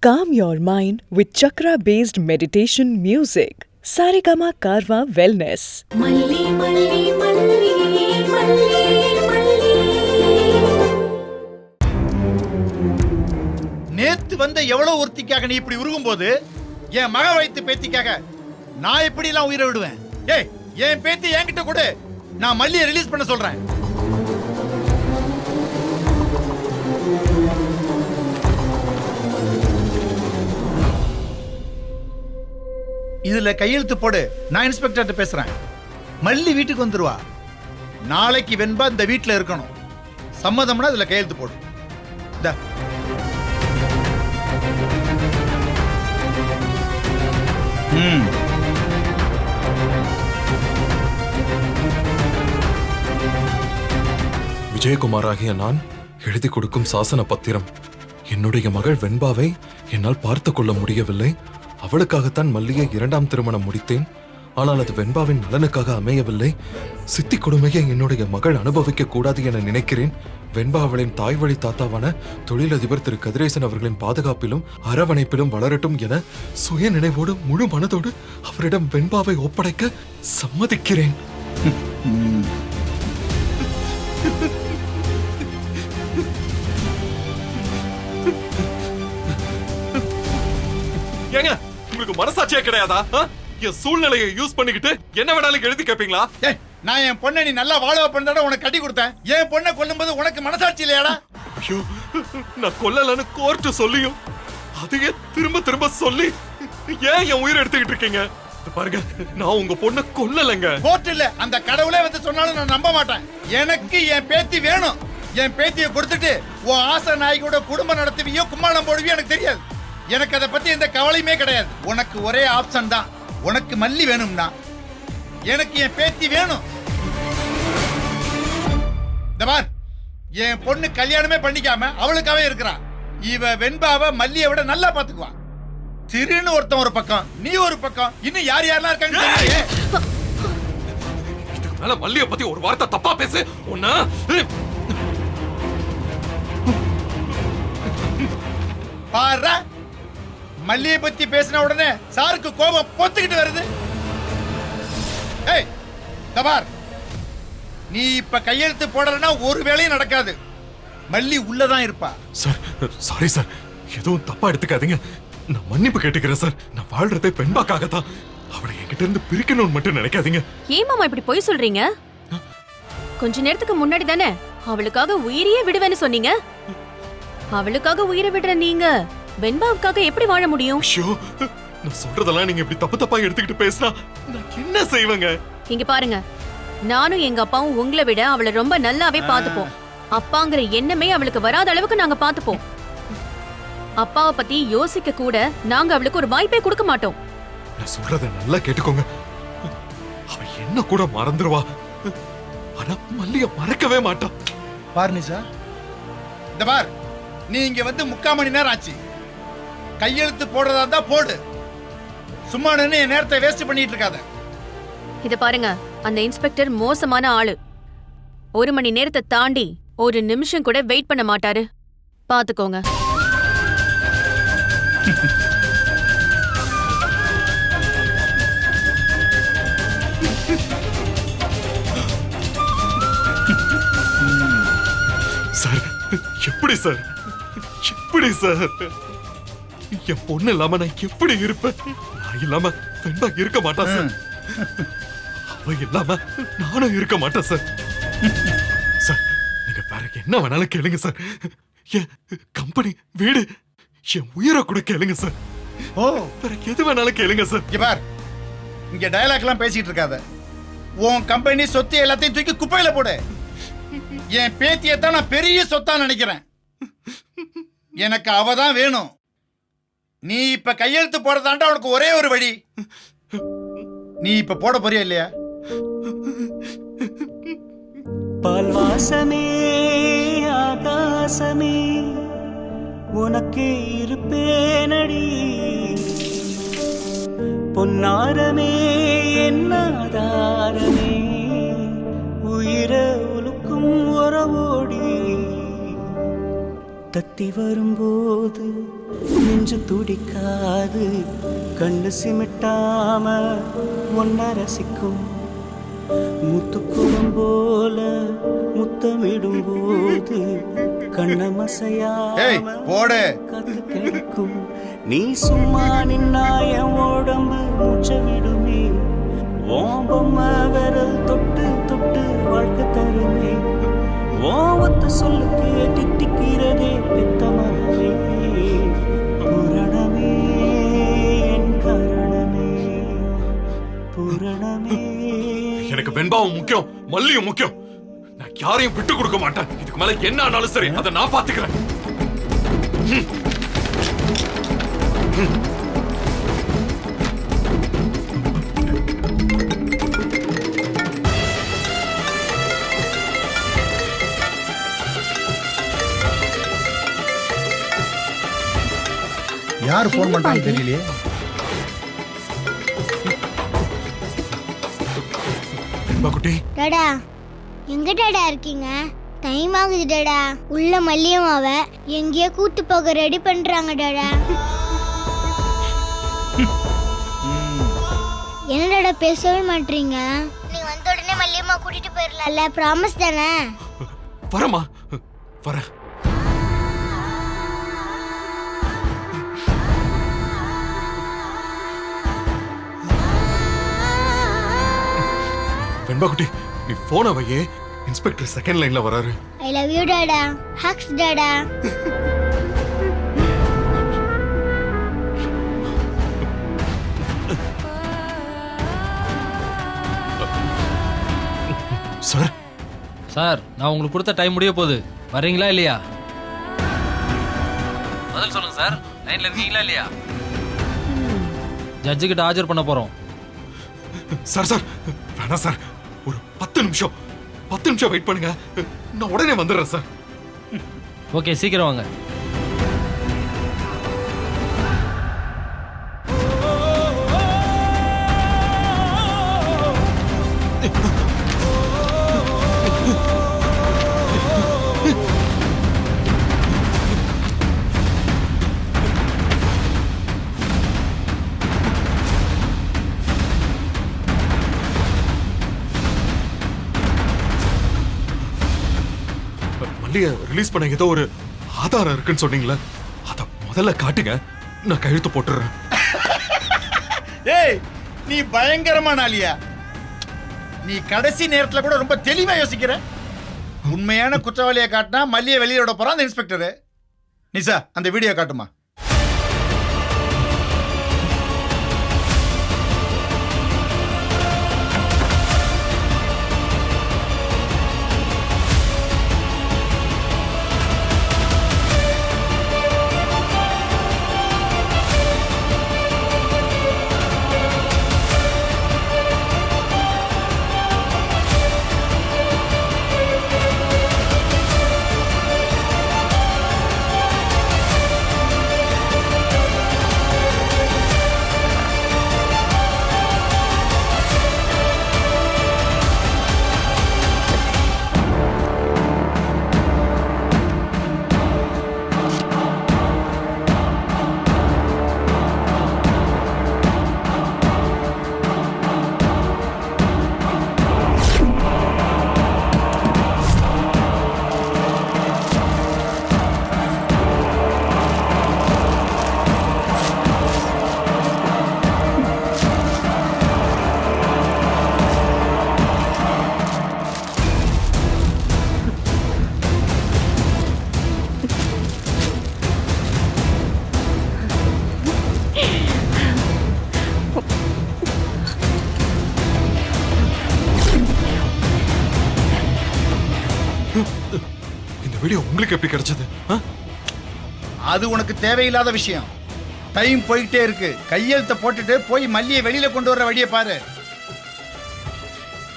Calm your mind with chakra-based meditation music. Saregama Karwa Wellness. மல்லி மல்லி மல்லி மல்லி மல்லி. நேத்து வந்த எவ்வளவு ஒருத்திக்காக நீ இப்படி உருகும்போது என் மக வைத்து பேத்திக்காக நான் எப்படி எல்லாம் உயிரை விடுவேன்? ஏய், என் பேத்தி என்கிட்ட கொடு, நான் மல்லியை ரிலீஸ் பண்ண சொல்றேன். இதுல கையெழுத்து போடு, நான் இன்ஸ்பெக்டர்கிட்ட பேசுறேன். மல்லி வீட்டுக்கு வந்துருவா. நாளைக்கு வெண்பா இந்த வீட்டுல இருக்கணும். சம்மதம்னா இதுல கையெழுத்து போடு. விஜயகுமாராகிய நான் எழுதி கொடுக்கும் சாசன பத்திரம். என்னுடைய மகள் வெண்பாவை என்னால் பார்த்து கொள்ள முடியவில்லை. அவளுக்காகத்தான் மல்லியை 2ஆம் திருமணம் முடித்தேன். ஆனால் அது வெண்பாவின் நலனுக்காக அமையவில்லை. சித்தி கொடுமையை என்னுடைய மகள் அனுபவிக்க கூடாது என நினைக்கிறேன். வெண்பா அவளின் தாய் வழி தாத்தாவான தொழிலதிபர் திரு கதிரேசன் அவர்களின் பாதுகாப்பிலும் அரவணைப்பிலும் வளரட்டும் என சுய நினைவோடு முழு மனதோடு அவரிடம் வெண்பாவை ஒப்படைக்க சம்மதிக்கிறேன். ஏங்க, உங்களுக்கு மனசாட்சியே கிடையாதா? என் சூழ்நிலையை யூஸ் பண்ணிக்கிட்டு என்ன வேணாலும் எழுதி கேப்பீங்களா? நான் என் பொண்ணை நீ நல்லா வாழ பண்ணதா உனக்கு கட்டி கொடுத்தேன். என் பொண்ணை கொல்லும்போது உனக்கு மனசாட்சி இல்லையாடா? ஐயோ, நான் கொல்லலன்னு கோர்ட்டு சொல்லியும் அதையே திரும்ப திரும்ப சொல்லி ஏன் என் உயிரை எடுத்துக்கிட்டு இருக்கீங்க? பாருங்க, நான் உங்க பொண்ணை கொல்லலைங்க. கோர்ட் இல்ல, அந்த கடவுளே வந்து சொன்னாலும் நான் நம்ப மாட்டேன். எனக்கு என் பேத்தி வேணும். என் பேத்தியை கொடுத்துட்டு உன் ஆசை நாய்க்கூட குடும்பம் நடத்துவியோ கும்மாளம் போடுவியோ எனக்கு தெரியாது. எனக்கு அதை பத்தி எந்த கவலையுமே கிடையாது. உனக்கு ஒரே ஆப்ஷன் தான், உனக்கு மல்லி வேணும்னா எனக்கு என் பேத்தி வேணும். இந்த பார், என் பொண்ணு கல்யாணமே பண்ணிக்காம அவளுக்காவே இருக்கிறான். இவ வெண்பாவை மல்லியை விட நல்லா பாத்துக்குவான். திருன்னு ஒருத்தன் ஒரு பக்கம், நீ ஒரு பக்கம், இன்னும் யார் யாரெல்லாம் இருக்காங்க. இதுக்கு மேல மல்லியை பத்தி ஒரு வார்த்தை தப்பா பேசு உன்ன. பாரு, மல்லியை பத்தி பேசின உடனே சாருக்கு கோபம் பொத்துக்கிட்டு வருது. ஏய் தபார், நீ இப்ப கையெழுத்து போடலன்னா ஒரு வேலையும் நடக்காது. மல்லி உள்ளதான் இருப்பா. சார், சாரி சார், எதுவும் தப்பா எடுத்துக்காதீங்க. நான் மன்னிப்பு கேட்டுக்கிறேன் சார். நான் வாழ்றதே பெண்பாக்காக தான். அவளை என்கிட்ட இருந்து பிரிக்கணும்னு மட்டும் நினைக்காதீங்க. ஏன் மாமா இப்படி போய் சொல்றீங்க? கொஞ்ச நேரத்துக்கு முன்னாடி தானே அவளுக்காக உயிரையே விடுவேன்னு சொன்னீங்க. அவளுக்காக உயிரை விடுற நீங்க வெண்பாவுக்காக எப்படி வாழ முடியும்? ஐயோ, நான் சொல்றதெல்லாம் நீங்க இப்படி தப்பு தப்பா எடுத்துக்கிட்டு பேசினா நான் என்ன செய்வேங்க? இங்க பாருங்க, நானும் எங்க அப்பாவும் உங்களை விட அவளை ரொம்ப நல்லாவே பாத்துப்போம். அப்பாங்கிற எண்ணமே அவளுக்கு வராத அளவுக்கு நாங்க பாத்துப்போம். அப்பாவை பத்தி யோசிக்க கூட நாங்க அவளுக்கு ஒரு வாய்ப்பே கொடுக்க மாட்டோம். நான் சொல்றத நல்லா கேட்டுக்கோங்க. அவ என்ன கூட மறந்துடுவா, ஆனா மல்லிய மறக்கவே மாட்டா. பாரு நிஷா, இந்த பார், நீ இங்க வந்து 3/4 மணி நேரம் ஆச்சு. கையெழுத்து போடுறதா இருந்தா போடு. சும்மா நின்னு என் நேரத்தை வேஸ்ட் பண்ணிட்டு இருக்காத. இத பாருங்க, அந்த இன்ஸ்பெக்டர் மோசமான ஆளு. 1 மணி நேரத்தை தாண்டி ஒரு நிமிஷம் கூட வெயிட் பண்ண மாட்டாரு. பாத்துக்கோங்க. சார், எப்படி சார், எப்படி சார்? என் பொண்ணு இல்லாம நான் எப்படி இருப்பேன்? நான் இல்லாம வெண்பா இருக்க மாட்டா சார். அவ இல்லாம நானும் இருக்க மாட்டேன் சார். சார், நீங்க வேற என்ன வேணாலும் கேளுங்க சார். என் கம்பெனி, வீடு, என் உயிரை கூட கேளுங்க சார். ஓ, வேற எது வேணாலும் கேளுங்க சார். இங்க பார், இங்க டயலாக் எல்லாம் பேசிட்டு இருக்காத. உன் கம்பெனி சொத்து எல்லாத்தையும் தூக்கி குப்பையில போடு. என் பேத்தியை தான் நான் பெரிய சொத்தா நினைக்கிறேன். எனக்கு அவதான் வேணும். நீ இப்ப கையெழுத்து போறதாண்டா உனக்கு ஒரே ஒரு வழி. நீ இப்ப போட போறியா இல்லையா? பால்வாசமே ஆகாசமே உனக்கு இருப்பேனடி, பொன்னாரமே என்னாதாரமே உயிர உலுக்கும் உறவோடி. சுத்தி வரும்போது நெஞ்சு துடிக்காது, கண்ணு சிமிட்டாம ஒன்ன ரசிக்கும். முத்துக்குடம் போல முத்தமிடும் போது கண்ணமசையாம போடு காத்து கிடக்கும். நீ சும்மா நின்னா என் உடம்பு மூச்ச விடுமே. ஓம்பம்மா விரல் தொட்டு தொட்டு வாழ்க்கை தருமே. ஓவத்த சொல்லுக்கு திட்டிக்கிறதே பெத்த மனமே. புரணமே என் கரணமே, புரணமே. எனக்கு வெண்பாவும் முக்கியம், மல்லியும் முக்கியம். நான் யாரையும் விட்டு கொடுக்க மாட்டேன். இதுக்கு மேல என்ன ஆனாலும் சரி, அதை நான் பாத்துக்கிறேன். யார் ஃபோன் பண்றாங்க தெரியலையே. வெண்பா குட்டி, டாடா எங்க டாடா இருக்கீங்க? டைம் ஆகுது டாடா. உள்ள மல்லியமாவ எங்கேயோ கூட்டு போக ரெடி பண்றாங்க டாடா. என்ன டாடா பேசவே மாட்டீங்க? நீ வந்த உடனே மல்லியம்மா கூட்டிட்டு போயிடலாம்ல, ப்ராமிஸ் தானே? வரமா வர. வெண்பா குட்டி, நீ போன வையே. இன்ஸ்பெக்டர் செகண்ட் லைன்ல வராரு. I love you Tata. Hugs Tata. Sir, sir, நான் உங்களுக்கு கொடுத்த டைம் முடிய போகுது. வர்றீங்களா இல்லையா? பதில் சொல்லுங்க சார். லைன்ல இருக்கீங்களா இல்லையா? ஜட்ஜு கிட்ட ஆஜர் பண்ண போறோம். சார் சார் வேணாம் சார். ஒரு 10 நிமிஷம் வெயிட் பண்ணுங்க. நான் உடனே வந்துடுறேன் சார். ஓகே, சீக்கிரம் வாங்க. மல்லியை ரிலீஸ் பண்ண ஏதோ ஒரு ஆதாரம் இருக்குன்னு சொன்னீங்களே, அத முதல்ல காட்டுங்க. நான் கையெழுத்து போட்டுறேன். ஏய், நீ பயங்கரமான ஆளியா. நீ கடைசி நேரத்துல கூட ரொம்ப தெளிவா யோசிக்கிற. உண்மையான குற்றவாளியை காட்டினா மல்லியை வெளியே விட போறான் அந்த இன்ஸ்பெக்டர். நிசா, அந்த வீடியோ காட்டுமா. இந்த வீடியோ உங்களுக்கு எப்படி கிடைச்சது? அது உனக்கு தேவையில்லாத விஷயம். டைம் போயிட்டே இருக்கு. கையெழுத்த போட்டுட்டு போய் மல்லியை வெளியில கொண்டு வர வழியை பாரு.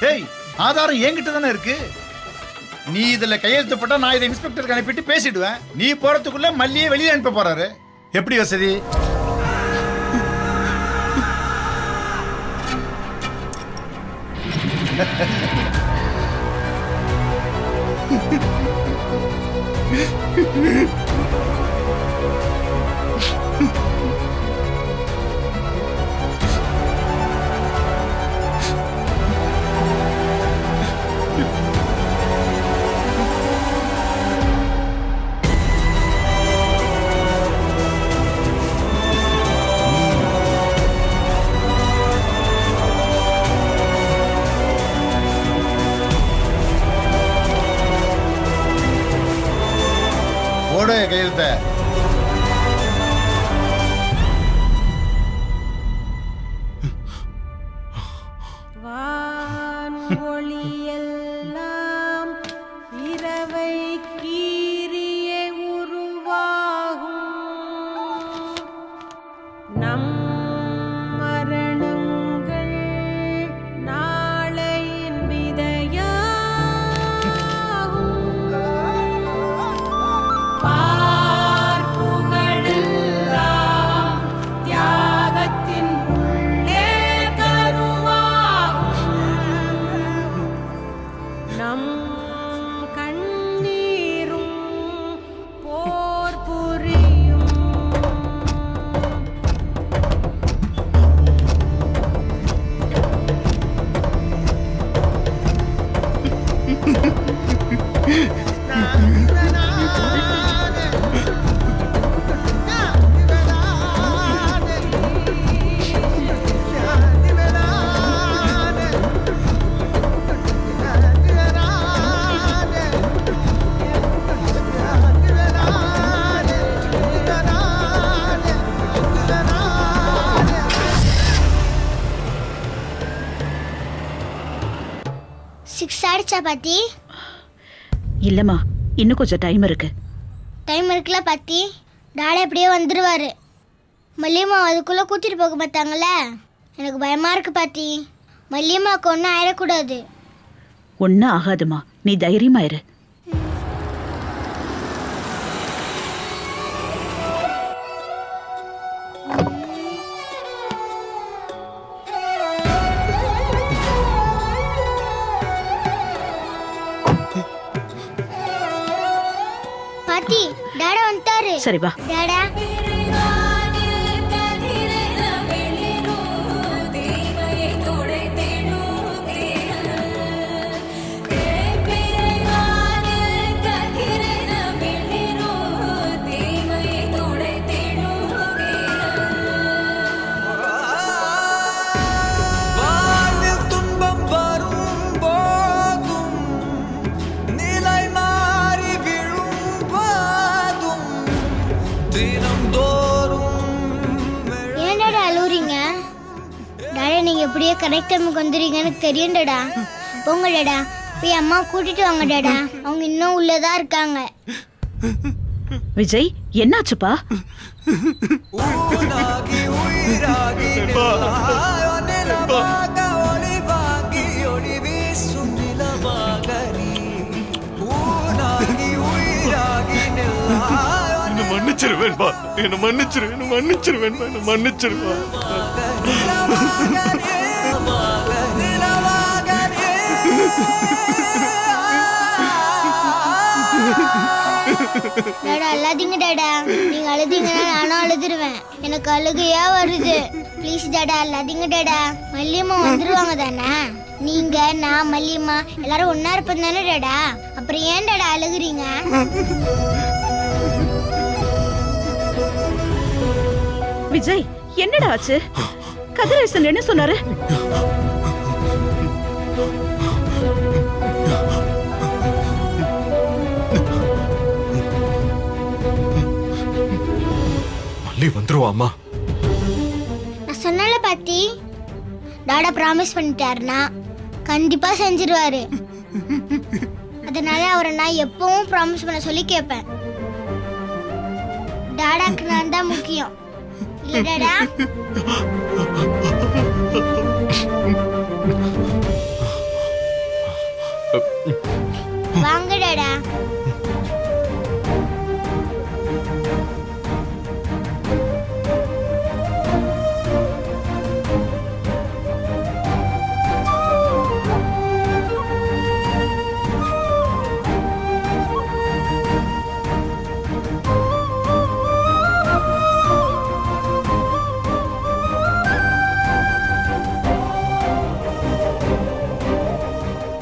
ஏய், ஆதாரம் என்கிட்ட தானே இருக்கு. நீ இதுல கையெழுத்து போட்டா நான் இதை இன்ஸ்பெக்டருக்கு அனுப்பிட்டு பேசிடுவேன். நீ போறதுக்குள்ள மல்லியை வெளியே அனுப்ப போறாரு. எப்படி வசதி? ஓட கையெழுத்த. ஒளியெல்லாம் இரவை கீறியே உருவாகும் நம் மரணங்கள் நாளையின் விதையாகும் பார்ப்புகளெல்லாம் தியாகத்தின் உள்ளே கருவாகும் நம் கண்ணீரும் போர் புரியும் சிக்ஸ் ஆயிடுச்சா பாத்தி? இல்லம்மா, இன்னும் கொஞ்சம் டைம் இருக்கு. டைம் இருக்குல்ல பாத்தி? டாடா எப்படியே வந்துடுவாரு. மல்லியம்மா அதுக்குள்ளே கூட்டிட்டு போக மாட்டாங்களே, எனக்கு பயமா இருக்கு பாத்தி. மல்லியம்மாவுக்கு ஒன்றும் ஆயிடக்கூடாது. ஒன்னும் ஆகாதுமா, நீ தைரியமா இரு. பாத்தி, டாடா வந்துட்டாரு. சரி வா. டாடா வாழ்வில் துன்பம் வரும் போதும் நிலை மாறி விழும் போதும் தினம்தோறும் ஏன் டாடா அழுவுறீங்க? டாடா நீங்க எப்படியே கரெக்ட் டைமுக்கு வந்துடுறீங்கன்னு தெரியும் டாடா. போங்க டாடா, போய் அம்மா கூட்டிட்டு வாங்க டாடா. அவங்க இன்னும் உள்ளதா இருக்காங்க. விஜய், என்னாச்சுப்பா? ஊனாகி உயிராகி நிலாயோ நிலவாக ஒளிவாகி ஒளி வீசும் நிலவாக நீ ஊனாகி உயிராகி நிலாயோ என்ன மன்னிச்சிருவேன்பா, என்ன மன்னிச்சிரு, என்ன மன்னிச்சிருவேன்பா, என்ன மன்னிச்சிருவா. டாடா அழாதீங்க டாடா. நீங்க அழுதீங்கன்னா நானும் அழுதுருவேன். எனக்கு அழுகையா வருது. ப்ளீஸ் டாடா அழாதீங்க டாடா. மல்லியம்மா வந்துருவாங்க தானே? நீங்க, நான், மல்லியம்மா எல்லாரும் ஒன்னா இருப்பது தானே டாடா? அப்புறம் ஏன் டாடா அழுகுறீங்க? விஜய், என்னடா ஆச்சு? கதிரேசன் என்ன சொன்னாரு? மல்லி வந்துருவா அம்மா. நான் சொன்னல பாத்தி, டாடா ப்ராமிஸ் பண்ணிட்டாருன்னா கண்டிப்பா செஞ்சிருவாரு. அதனால அவரை நான் எப்பவும் ப்ராமிஸ் பண்ண சொல்லி கேட்பேன். டாடாக்கு நான் தான் முக்கியம் இல்ல டாடா? வாங்க டாடா.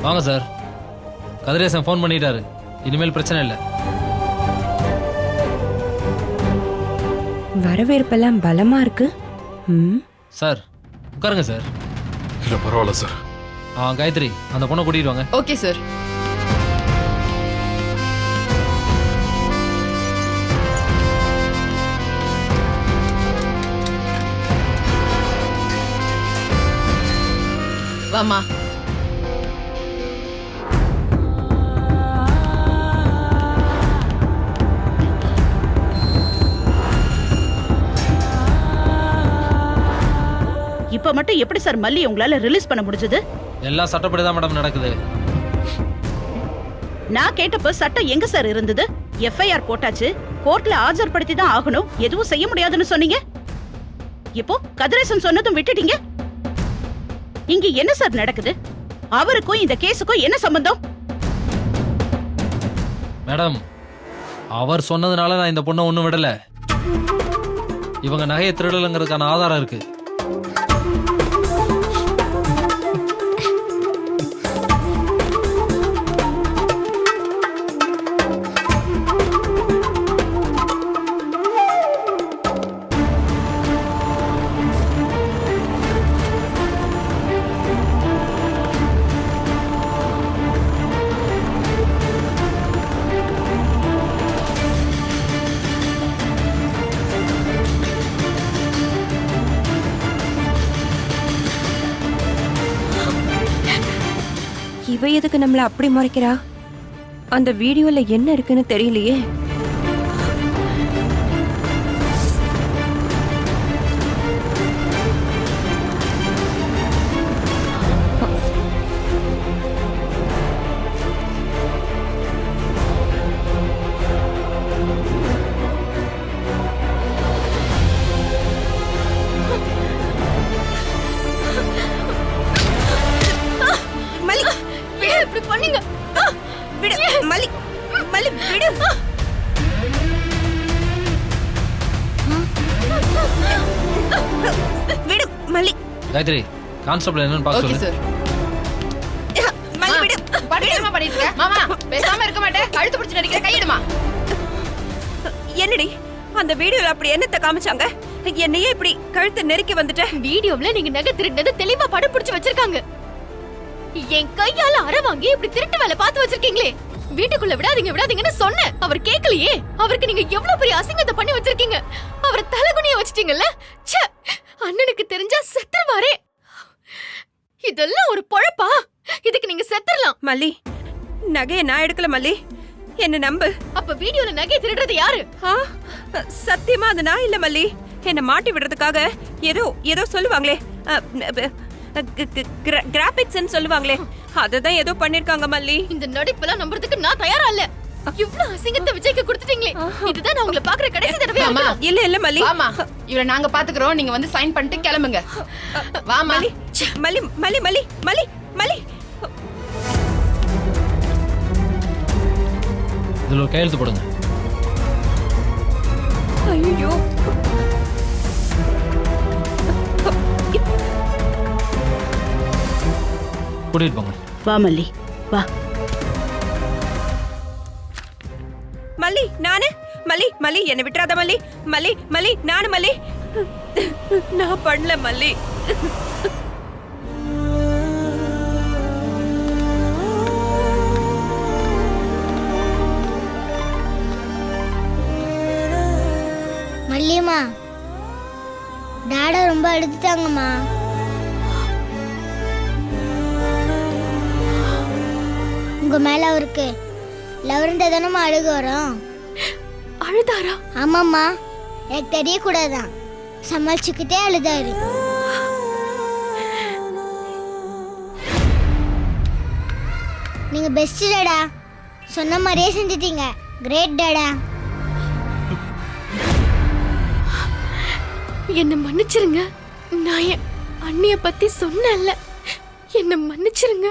வாங்க சார். கதிரேசன் ஃபோன் பண்ணிட்டாரு. இனிமேல் பிரச்சனை இல்லை. வரவேற்பெல்லாம் பலமா இருக்கு. சார் உட்காருங்க சார். இல்ல பரவாயில்ல சார். காயத்ரி அந்த பொண்ணை கூட்டிட்டு வாங்க. Okay sir. வாமா. இப்ப மட்டும் எப்படி சார் மல்லி உங்களால ரிலீஸ் பண்ண முடிஞ்சது? எல்லாம் சட்டப்படி தான் மேடம் நடக்குது. நான் கேட்டப்ப சட்டம் எங்க சார் இருந்தது? எஃப்ஐஆர் போட்டாச்சு, கோர்ட்ல ஆஜர்படுத்தி தான் ஆகணும், எதுவும் செய்ய முடியாதுன்னு சொன்னீங்க. இப்போ கதிரேசன் சொன்னதும் விட்டுட்டீங்க. இங்க என்ன சார் நடக்குது? அவருக்கும் இந்த கேஸுக்கும் என்ன சம்பந்தம்? மேடம் அவர் சொன்னதுனால நான் இந்த பொண்ணை ஒன்றும் விடல. இவங்க நகையை திருடலைங்கிறதுக்கான ஆதாரம் இருக்கு. இவ எதுக்கு நம்மள அப்படி முறைக்கிறா? அந்த வீடியோல என்ன இருக்குன்னு தெரியலையே. காயத்ரி கான்ஸ்டபிள் என்னன்னு பார்க்க சொல்லு. என்னடி அந்த வீடியோல அப்படி என்னத்த காமிச்சாங்க? என்னையே இப்படி கழுத்தை நெருக்கி வந்துட்ட. வீடியோல நீங்க நகை திருடினது தெளிவா படம் பிடிச்சு வச்சிருக்காங்க. என் கையால அரை வாங்கி இப்படி திருட்டு வேலை பார்த்து வச்சிருக்கீங்களே. வீட்டுக்குள்ள விடாதீங்கன்னு சொன்னேன். அவர் கேட்கலையே. அவருக்கு நீங்க எவ்வளவு பெரிய அசிங்கத்தை பண்ணி வச்சிருக்கீங்க. அவரை தலைகுனிய வச்சிட்டீங்கல்ல. ச்சே, அண்ணனுக்கு தெரிஞ்சா செத்துருவாரே. இதெல்லாம் ஒரு பொழப்பா? இதுக்கு நீங்க செத்துறலாம். மல்லி, நகையை நான் எடுக்கல மல்லி, என்ன நம்பு. அப்ப வீடியோல நகை திருடுறது யாரு? சத்தியமா அது நான் இல்ல மல்லி. என்ன மாட்டி விடுறதுக்காக ஏதோ சொல்லுவாங்களே, கிராபிக்ஸ் சொல்லுவாங்களே, அததான் ஏதோ பண்ணிருக்காங்க மல்லி. இந்த நடிப்பெல்லாம் நம்புறதுக்கு நான் தயாரா இல்ல. இவ்ளோ அசிங்கத்தை விஜய்க்கு கொடுத்துட்டீங்களே. இதுதான் நான் உங்களை பாக்குற கடைசி தடவை. இல்ல மல்லி, இவரை நாங்க பாத்துக்கிறோம். நீங்க வந்து சைன் பண்ணிட்டு கிளம்புங்க. வா மல்லி. மல்லி மல்லி மல்லி மல்லி மல்லி. இதுல ஒரு கையெழுத்து போடுங்க. ஐயோ, கூட்டிட்டு போங்க. வா மல்லி, வா. மல்லி நானு. மல்லி மல்லி என்ன விட்டுறாத மல்லி. மல்லி மல்லி நானு மல்லி. நான் பண்ணல மல்லி. மல்லியம்மா, டாடா ரொம்ப அழுதுட்டாங்கம்மா. உங்க மேல அவருக்கு லவ் இருந்தா தானம்மா அழுக வரும். அழுதாரா? ஆமாம்மா, எனக்கு தெரியக்கூடாதான். சமாளிச்சுக்கிட்டே அழுதாரு. நீங்க பெஸ்ட் டாடா. சொன்ன மாதிரியே செஞ்சிட்டீங்க. கிரேட் டாடா. என்ன மன்னிச்சிருங்க. நான் என் அண்ணிய பத்தி சொன்னேன்ல, என்ன மன்னிச்சிருங்க.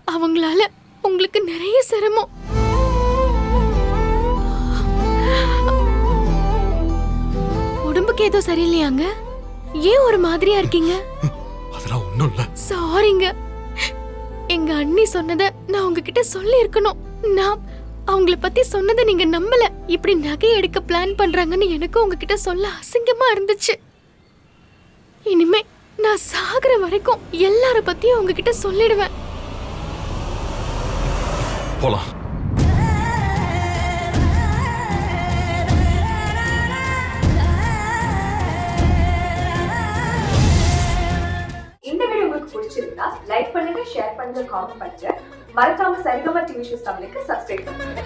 அவங்களால உங்களுக்கு நிறைய சிரமம். உடம்புக்கு ஏதோ சரியில்லையாங்க? ஏன் ஒரு மாதிரியா இருக்கீங்க? அதெல்லாம் ஒண்ணும் இல்ல. சாரிங்க. எங்க அண்ணி சொன்னதை நான் உங்ககிட்ட சொல்லி இருக்கணும். நான் அவங்கள பத்தி சொன்னதை நீங்க நம்பல. இப்படி நகை எடுக்க பிளான் பண்றாங்கன்னு எனக்கு உங்ககிட்ட சொல்ல அசிங்கமா இருந்துச்சு. இனிமே நான் சாகுற வரைக்கும் எல்லார பத்தியும் உங்ககிட்ட சொல்லிடுவேன். போலாம். இந்த வீடியோ உங்களுக்கு பிடிச்சிருந்தா லைக் பண்ணுங்க, ஷேர் பண்ணுங்க, காமெண்ட் பண்ணுங்க. மறக்காம சரிகமா டிவி ஷோஸ் தமிழுக்கு சப்ஸ்கிரைப் பண்ணுங்க.